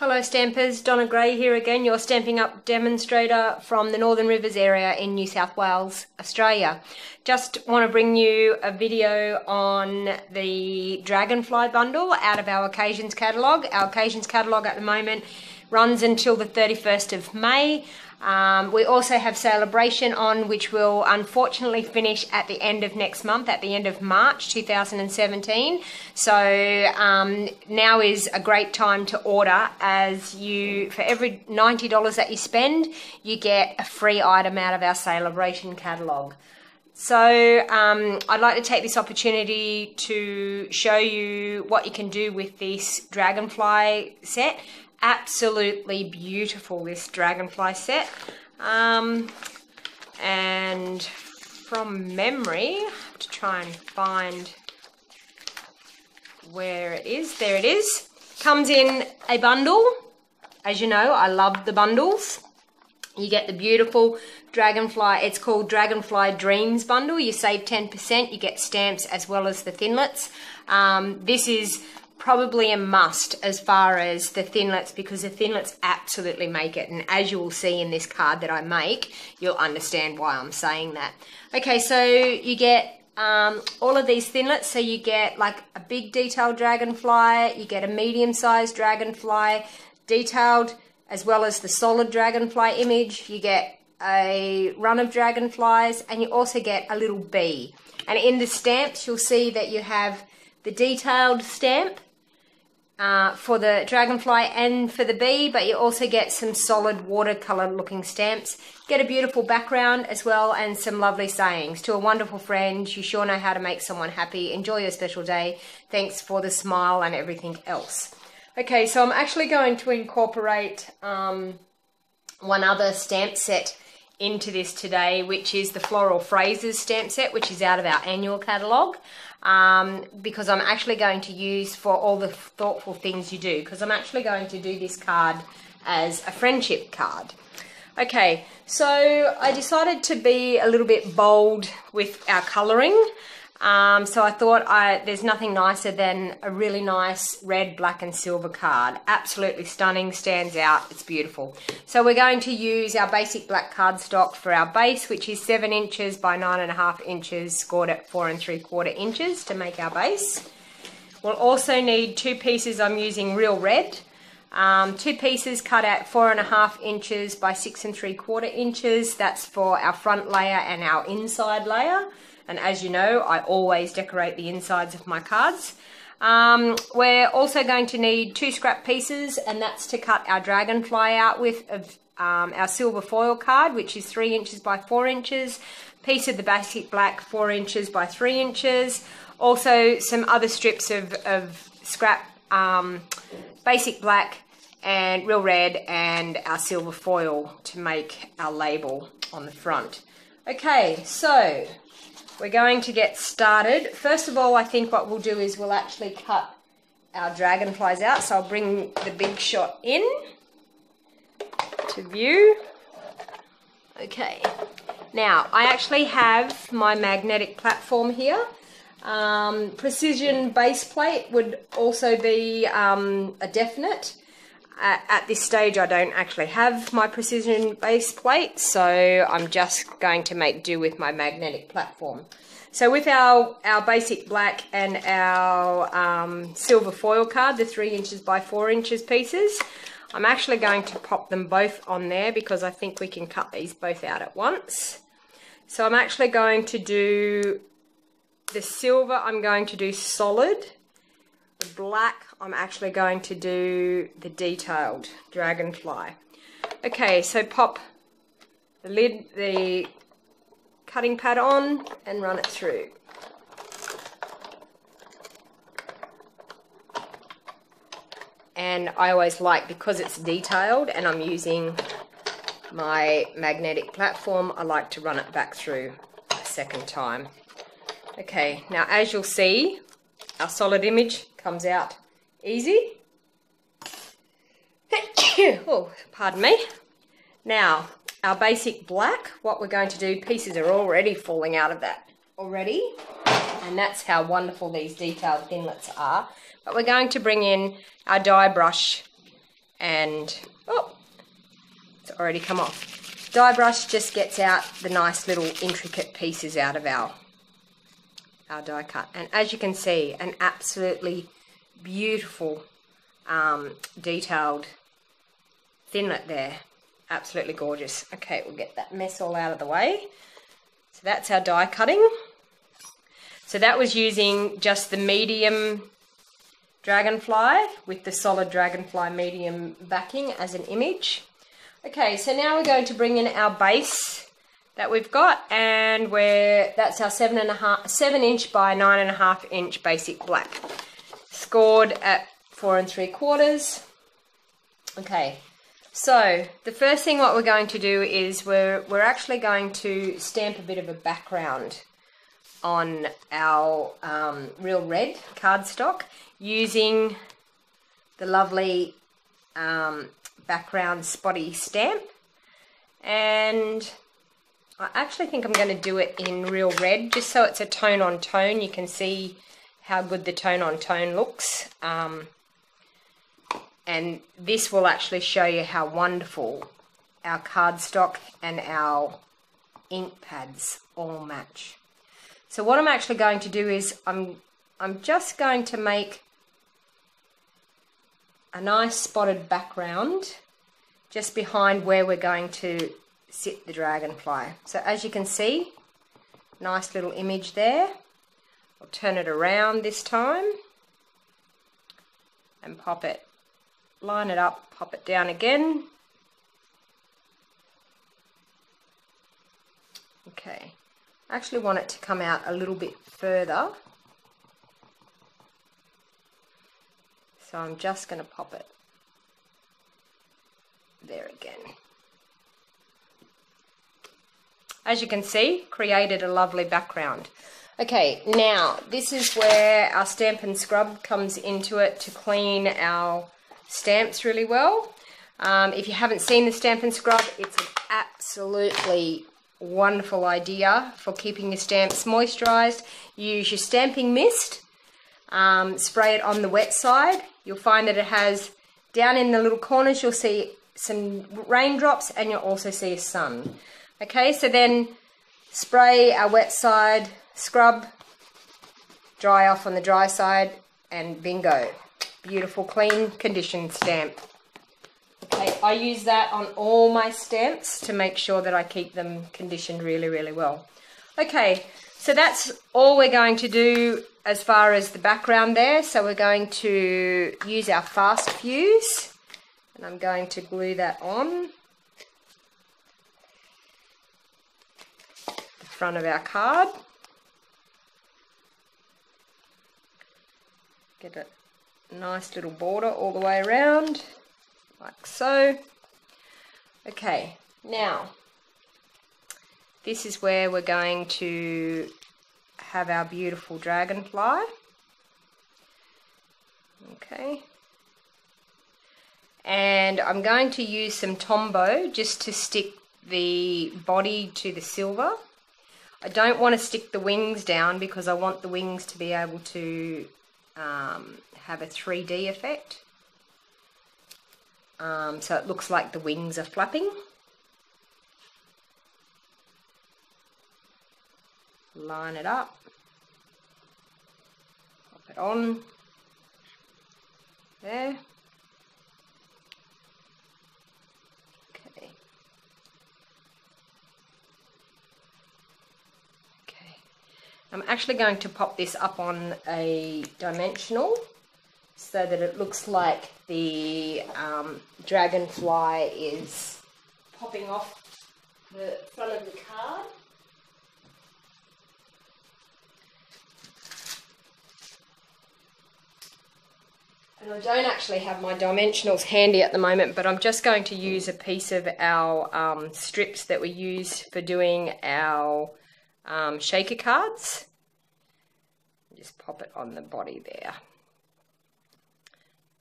Hello Stampers, Donna Gray here again, your Stamping Up demonstrator from the Northern Rivers area in New South Wales, Australia. Just want to bring you a video on the Dragonfly bundle out of our Occasions catalogue. Our Occasions catalogue at the moment runs until the 31st of May. We also have Celebration on, which will unfortunately finish at the end of next month, at the end of March 2017. So now is a great time to order, as for every $90 that you spend, you get a free item out of our Celebration catalogue. So I'd like to take this opportunity to show you what you can do with this Dragonfly set. Absolutely beautiful, this Dragonfly set. And from memory, I have to try and find where it is. There it is. Comes in a bundle. As you know, I love the bundles. You get the beautiful Dragonfly, it's called Dragonfly Dreams bundle. You save 10%, you get stamps as well as the thinlets. This is probably a must as far as the thinlets, because the thinlets absolutely make it, and as you will see in this card that I make, you'll understand why I'm saying that. Okay, so you get all of these thinlets. So you get like a big detailed dragonfly, you get a medium-sized dragonfly detailed, as well as the solid dragonfly image. You get a run of dragonflies, and you also get a little bee. And in the stamps, you'll see that you have the detailed stamp for the dragonfly and for the bee, but you also get some solid watercolor looking stamps. Get a beautiful background as well, and some lovely sayings. To a wonderful friend, you sure know how to make someone happy. Enjoy your special day. Thanks for the smile and everything else. Okay, so I'm actually going to incorporate one other stamp set into this today, which is the Floral Phrases stamp set, which is out of our annual catalogue. Because I'm actually going to use for all the thoughtful things you do, because I'm actually going to do this card as a friendship card. Okay, so I decided to be a little bit bold with our colouring. So I thought there's nothing nicer than a really nice red, black and silver card. Absolutely stunning, stands out, it's beautiful. So we're going to use our basic black cardstock for our base, which is 7 inches by 9.5 inches, scored at 4 3/4 inches to make our base. We'll also need 2 pieces. I'm using Real Red. 2 pieces cut at 4.5 inches by 6 3/4 inches. That's for our front layer and our inside layer. And as you know, I always decorate the insides of my cards. We're also going to need 2 scrap pieces, and that's to cut our dragonfly out with of our silver foil card, which is 3 inches by 4 inches. Piece of the basic black, 4 inches by 3 inches. Also some other strips of scrap basic black and Real Red and our silver foil to make our label on the front. Okay, so we're going to get started. First of all, I think what we'll do is we'll actually cut our dragonflies out. So I'll bring the big shot in to view. Okay, now I actually have my magnetic platform here. Precision base plate would also be a definite. At this stage, I don't actually have my precision base plate, so I'm just going to make do with my magnetic platform. So with our basic black and our silver foil card, the 3 inches by 4 inches pieces, I'm actually going to pop them both on there because I think we can cut these both out at once. So I'm actually going to do the silver, I'm going to do solid. The black, I'm actually going to do the detailed dragonfly. Okay, so pop the lid, the cutting pad on and run it through. And I always like, because it's detailed and I'm using my magnetic platform, I like to run it back through a second time. Okay, now as you'll see, our solid image comes out easy. Oh, pardon me. Now, our basic black, what we're going to do, pieces are already falling out of that already, and that's how wonderful these detailed thinlets are. But we're going to bring in our die brush and oh, it's already come off. Die brush just gets out the nice little intricate pieces out of our die cut. And as you can see, an absolutely beautiful detailed thinlet there. Absolutely gorgeous. Okay, we'll get that mess all out of the way. So that's our die cutting. So that was using just the medium dragonfly with the solid dragonfly medium backing as an image. Okay, so now we're going to bring in our base that we've got, and that's our 7 inch by 9.5 inch basic black, scored at 4 3/4. Okay, so the first thing what we're going to do is we're actually going to stamp a bit of a background on our Real Red cardstock using the lovely background spotty stamp. And I actually think I'm going to do it in Real Red just so it's a tone on tone. You can see how good the tone on tone looks. And this will actually show you how wonderful our cardstock and our ink pads all match. So what I'm actually going to do is I'm just going to make a nice spotted background just behind where we're going to sit the dragonfly. So as you can see, nice little image there. I'll turn it around this time and pop it, line it up, pop it down again. Okay, I actually want it to come out a little bit further. So I'm just going to pop it there again. As you can see, created a lovely background. Okay, now this is where our Stampin' Scrub comes into it to clean our stamps really well. If you haven't seen the Stampin' Scrub, it's an absolutely wonderful idea for keeping your stamps moisturized. You use your stamping mist, spray it on the wet side. You'll find that it has, down in the little corners, you'll see some raindrops and you'll also see a sun. Okay, so then spray our wet side, scrub, dry off on the dry side, and bingo. Beautiful, clean, conditioned stamp. Okay, I use that on all my stamps to make sure that I keep them conditioned really, really well. Okay, so that's all we're going to do as far as the background there. So we're going to use our fast fuse, and I'm going to glue that on the front of our card. Get a nice little border all the way around, like so. Okay, now this is where we're going to have our beautiful dragonfly. Okay, and I'm going to use some Tombo just to stick the body to the silver. I don't want to stick the wings down because I want the wings to be able to have a 3D effect. So it looks like the wings are flapping. Line it up, pop it on there. Okay. Okay. I'm actually going to pop this up on a dimensional so that it looks like the dragonfly is popping off the front of the card. And I don't actually have my dimensionals handy at the moment, but I'm just going to use a piece of our strips that we use for doing our shaker cards. Just pop it on the body there.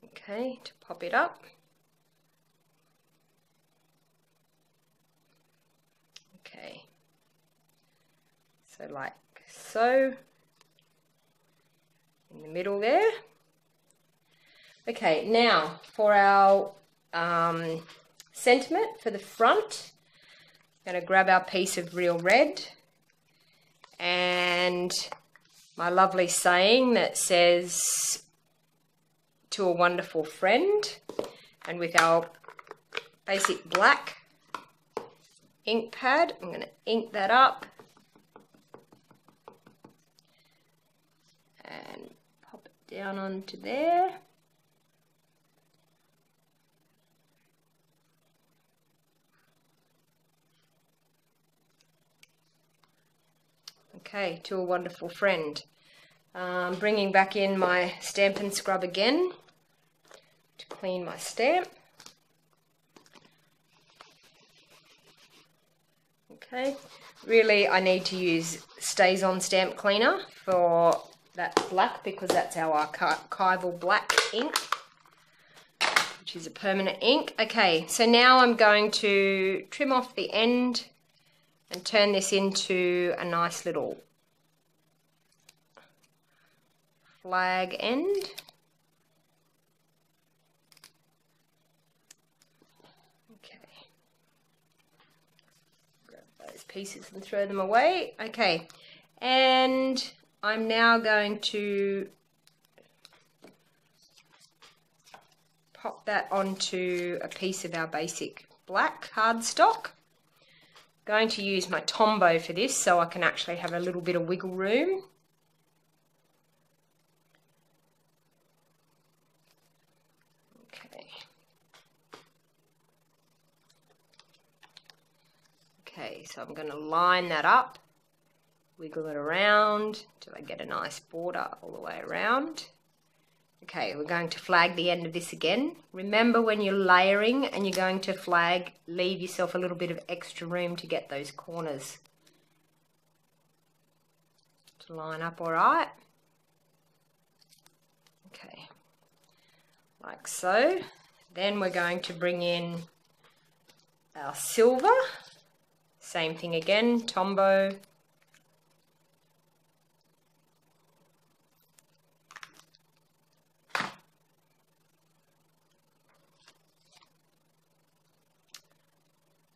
Okay, to pop it up. Okay, so like so, in the middle there. Okay, now for our sentiment for the front. I'm going to grab our piece of real red and my lovely saying that says, to a wonderful friend, and with our basic black ink pad, I'm going to ink that up and pop it down onto there. Okay, to a wonderful friend. Bringing back in my Stampin' scrub again to clean my stamp. Okay, really I need to use Stays On Stamp Cleaner for that black because that's our archival black ink, which is a permanent ink. Okay, so now I'm going to trim off the end and turn this into a nice little flag end. Okay, grab those pieces and throw them away. Okay, and I'm now going to pop that onto a piece of our basic black cardstock. Going to use my Tombo for this so I can actually have a little bit of wiggle room. Okay, so I'm going to line that up, wiggle it around till I get a nice border all the way around. Okay, we're going to flag the end of this again. Remember, when you're layering and you're going to flag, leave yourself a little bit of extra room to get those corners to line up all right. Okay, like so. Then we're going to bring in our silver. Same thing again, Tombo.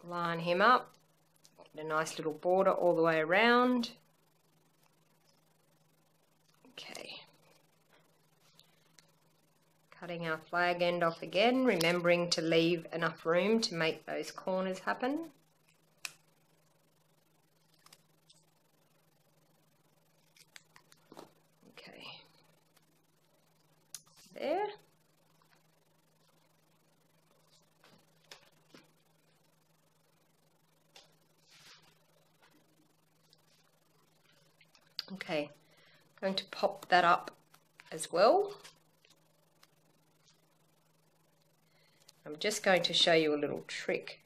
Line him up, get a nice little border all the way around. Okay. Cutting our flag end off again, remembering to leave enough room to make those corners happen. Okay. There. Okay, I'm going to pop that up as well. I'm just going to show you a little trick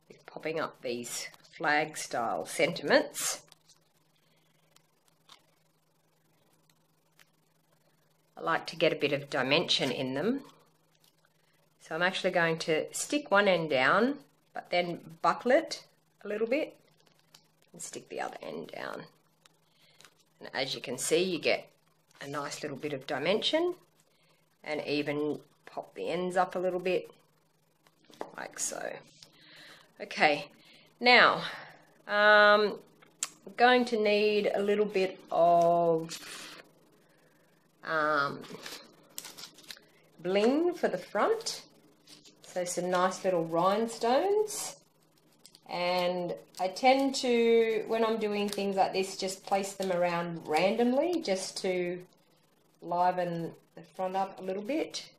with popping up these flag style sentiments. I like to get a bit of dimension in them. So I'm actually going to stick one end down, but then buckle it a little bit and stick the other end down. And as you can see, you get a nice little bit of dimension, and even pop the ends up a little bit, like so. Okay, now I'm going to need a little bit of bling for the front. So some nice little rhinestones. And I tend to, when I'm doing things like this, just place them around randomly just to liven the front up a little bit.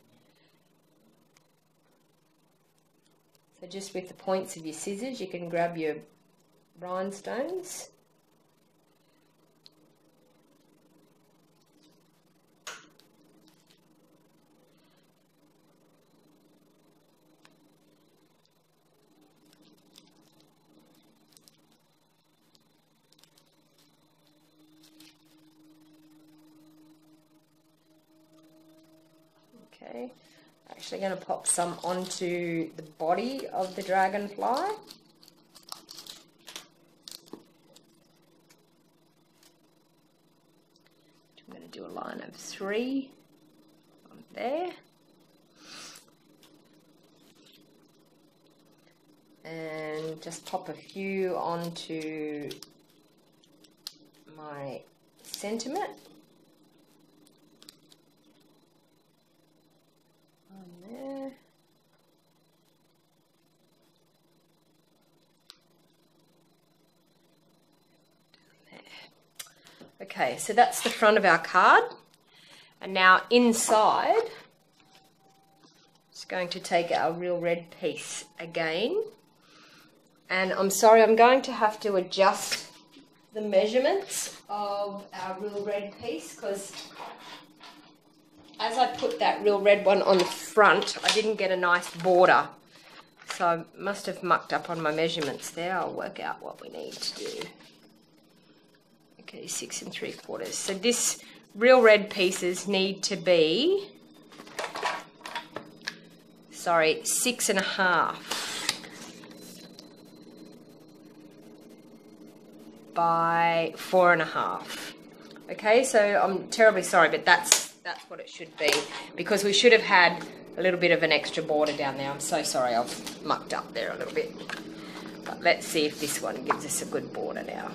So just with the points of your scissors, you can grab your rhinestones. Okay, actually going to pop some onto the body of the dragonfly. I'm going to do a line of 3 on there. and just pop a few onto my sentiment. On there. Okay, so that's the front of our card. And now inside, just going to take our real red piece again. And I'm sorry, I'm going to have to adjust the measurements of our real red piece, because as I put that real red one on the front, I didn't get a nice border. So I must have mucked up on my measurements there. I'll work out what we need to do. Okay, 6 3/4. So this real red pieces need to be, sorry, 6 1/2 by 4 1/2. Okay, so I'm terribly sorry, but that's what it should be, because we should have had a little bit of an extra border down there. I'm so sorry, I've mucked up there a little bit. But let's see if this one gives us a good border now.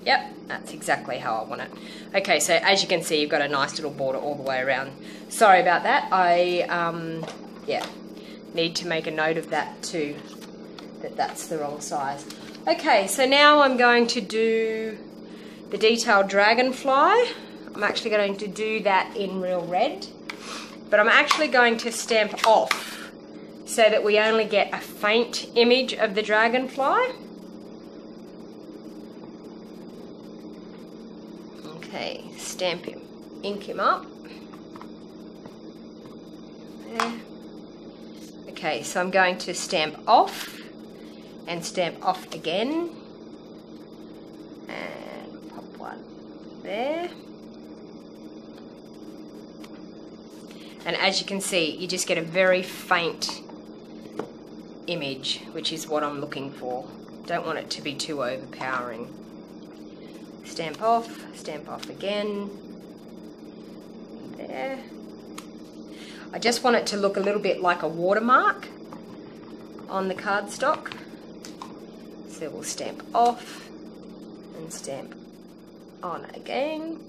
Yep, that's exactly how I want it. Okay, so as you can see, you've got a nice little border all the way around. Sorry about that. I, yeah, need to make a note of that too, that's the wrong size. Okay, so now I'm going to do the detailed dragonfly. I'm actually going to do that in real red, but I'm actually going to stamp off so that we only get a faint image of the dragonfly. Okay, stamp him, ink him up. There. Okay, so I'm going to stamp off and stamp off again. And pop one there. And as you can see, you just get a very faint image, which is what I'm looking for. Don't want it to be too overpowering. Stamp off again. There. I just want it to look a little bit like a watermark on the cardstock. So we'll stamp off and stamp on again.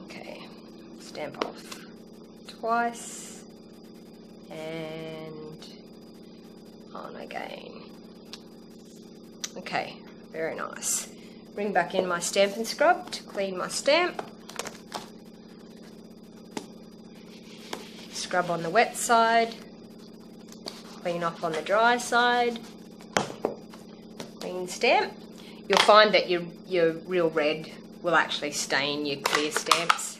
Okay, stamp off twice and on again. Okay, very nice. Bring back in my Stampin' Scrub to clean my stamp. Scrub on the wet side, clean off on the dry side, clean stamp. You'll find that your real red will actually stain your clear stamps.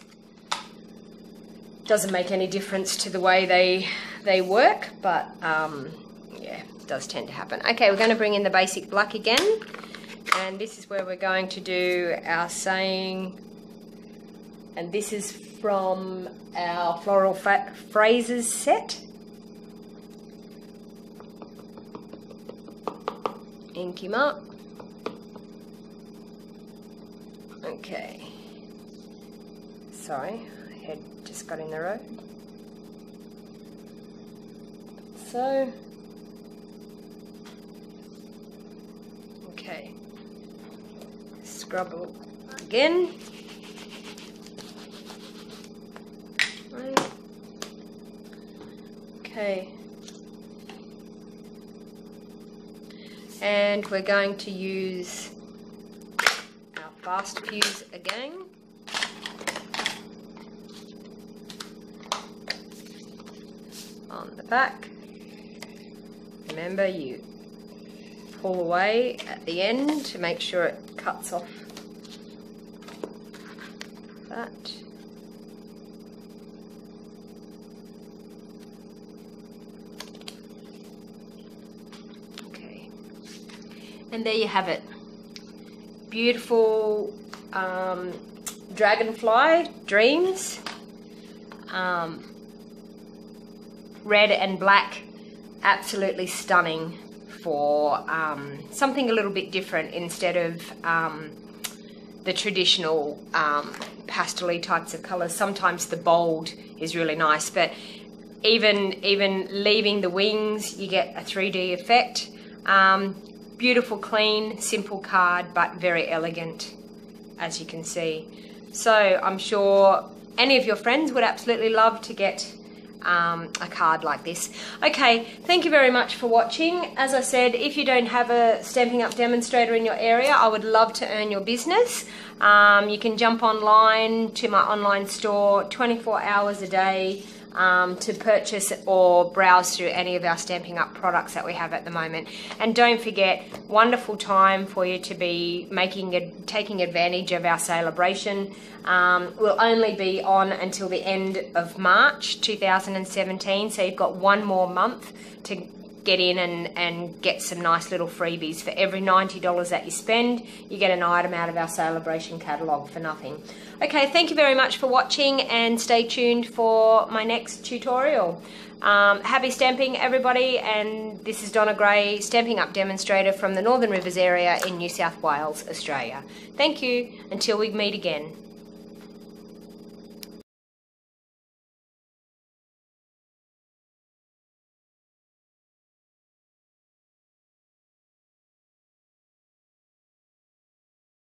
Doesn't make any difference to the way they work, but yeah, it does tend to happen. Okay, we're going to bring in the basic black again, and this is where we're going to do our saying, and this is from our Floral Phrases set. Ink him up. Okay. Sorry, my head just got in the road. So, okay. Scrub again. Okay. And we're going to use our fast fuse again. On the back. Remember, you pull away at the end to make sure it cuts off that. Okay. And there you have it. Beautiful Dragonfly Dreams. Red and black, absolutely stunning for something a little bit different. Instead of the traditional pastel-y types of colours. Sometimes the bold is really nice, but even leaving the wings, you get a 3D effect. Beautiful, clean, simple card, but very elegant, as you can see. So I'm sure any of your friends would absolutely love to get a card like this. Okay, thank you very much for watching. As I said, if you don't have a Stampin' Up! Demonstrator in your area, I would love to earn your business. You can jump online to my online store 24 hours a day to purchase or browse through any of our Stampin' Up! Products that we have at the moment. And don't forget, wonderful time for you to be taking advantage of our celebration. Will only be on until the end of March 2017, so you've got one more month to get in and get some nice little freebies. For every $90 that you spend, you get an item out of our celebration catalogue for nothing. Okay, thank you very much for watching, and stay tuned for my next tutorial. Happy stamping, everybody, and this is Donna Gray, Stampin' Up! Demonstrator from the Northern Rivers area in New South Wales, Australia. Thank you. Until we meet again.